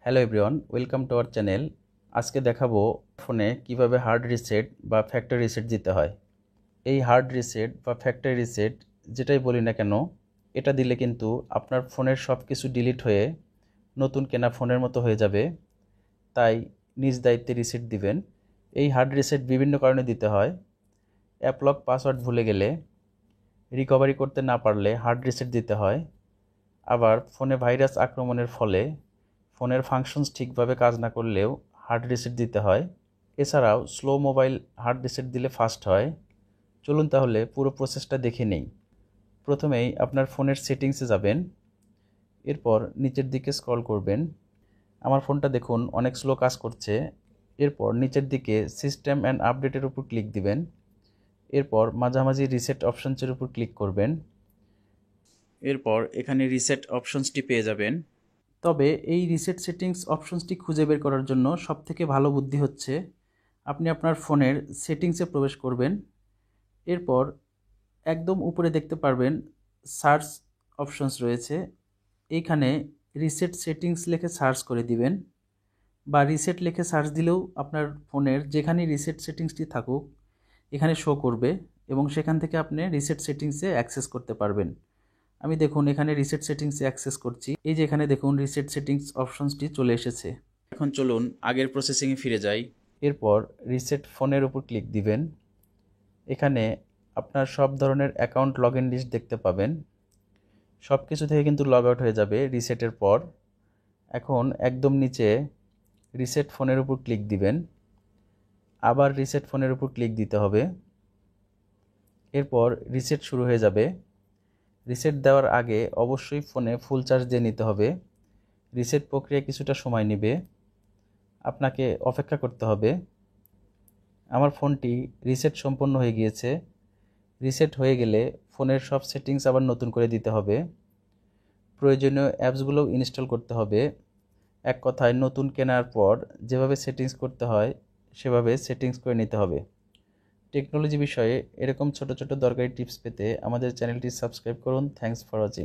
Hello everyone, welcome to our channel. আজকে দেখাবো ফোনে কিভাবে হার্ড রিসেট বা ফ্যাক্টরি রিসেট দিতে হয়। এই হার্ড রিসেট বা ফ্যাক্টরি রিসেট যেটাই বলি না কেন, এটা দিলে কিন্তু আপনার ফোনের সব কিছু ডিলিট হয়ে নতুন কেনা ফোনের মতো হয়ে যাবে। তাই নিজ দায়িত্বে রিসেট দিবেন। এই হার্ড রিসেট বিভিন্ন কারণে দিতে হয়। অ্যাপ লক পাসওয়ার্ড ভুলে গেলে, রিকভারি করতে না পারলে হার্ড রিসেট দিতে হয়। আবার ফোনে ভাইরাস আক্রমণের ফলে ফোনের ফাংশনস ঠিকভাবে কাজ না করলেও হার্ড রিসেট দিতে হয়। এছাড়াও স্লো মোবাইল হার্ড রিসেট দিলে ফাস্ট হয়। চলুন তাহলে পুরো প্রসেসটা দেখে নেই। প্রথমেই আপনার ফোনের সেটিংসে যাবেন, এরপর নিচের দিকে স্ক্রল করবেন। আমার ফোনটা দেখুন অনেক স্লো কাজ করছে। এরপর নিচের দিকে সিস্টেম অ্যান্ড আপডেটের উপর ক্লিক দিবেন। এরপর মাঝামাঝি রিসেট অপশনসের উপর ক্লিক করবেন। এরপর এখানে রিসেট অপশনসটি পেয়ে যাবেন। তবে এই রিসেট সেটিংস অপশনসটি খুঁজে বের করার জন্য সবথেকে ভালো বুদ্ধি হচ্ছে আপনি আপনার ফোনের সেটিংসে প্রবেশ করবেন। এরপর একদম উপরে দেখতে পারবেন সার্চ অপশনস রয়েছে। এইখানে রিসেট সেটিংস লিখে সার্চ করে দিবেন, বা রিসেট লিখে সার্চ দিলেও আপনার ফোনের যেখানে রিসেট সেটিংসটি থাকুক এখানে শো করবে এবং সেখান থেকে আপনি রিসেট সেটিংসে অ্যাক্সেস করতে পারবেন। আমি দেখুন এখানে রিসেট সেটিংসে অ্যাক্সেস করছি। এই যে এখানে দেখুন রিসেট সেটিংস অপশনসটি চলে এসেছে। এখন চলুন আগের প্রসেসিংয়ে ফিরে যাই। এরপর রিসেট ফোনের উপর ক্লিক দিবেন। এখানে আপনার সব ধরনের অ্যাকাউন্ট লগ ইন লিস্ট দেখতে পাবেন। সব কিছু থেকে কিন্তু লগ আউট হয়ে যাবে রিসেটের পর। এখন একদম নিচে রিসেট ফোনের উপর ক্লিক দিবেন, আবার রিসেট ফোনের উপর ক্লিক দিতে হবে। এরপর রিসেট শুরু হয়ে যাবে। রিসেট দেওয়ার আগে অবশ্যই ফোনে ফুল চার্জ দিয়ে নিতে হবে। রিসেট প্রক্রিয়া কিছুটা সময় নেবে, আপনাকে অপেক্ষা করতে হবে। আমার ফোনটি রিসেট সম্পন্ন হয়ে গিয়েছে। রিসেট হয়ে গেলে ফোনের সব সেটিংস আবার নতুন করে দিতে হবে। প্রয়োজনীয় অ্যাপসগুলোও ইনস্টল করতে হবে। এক কথায় নতুন কেনার পর যেভাবে সেটিংস করতে হয় সেভাবে সেটিংস করে নিতে হবে। টেকনোলজি বিষয়ে এরকম ছোট ছোট দরকারি টিপস পেতে আমাদের চ্যানেলটি সাবস্ক্রাইব করুন। Thanks for watching.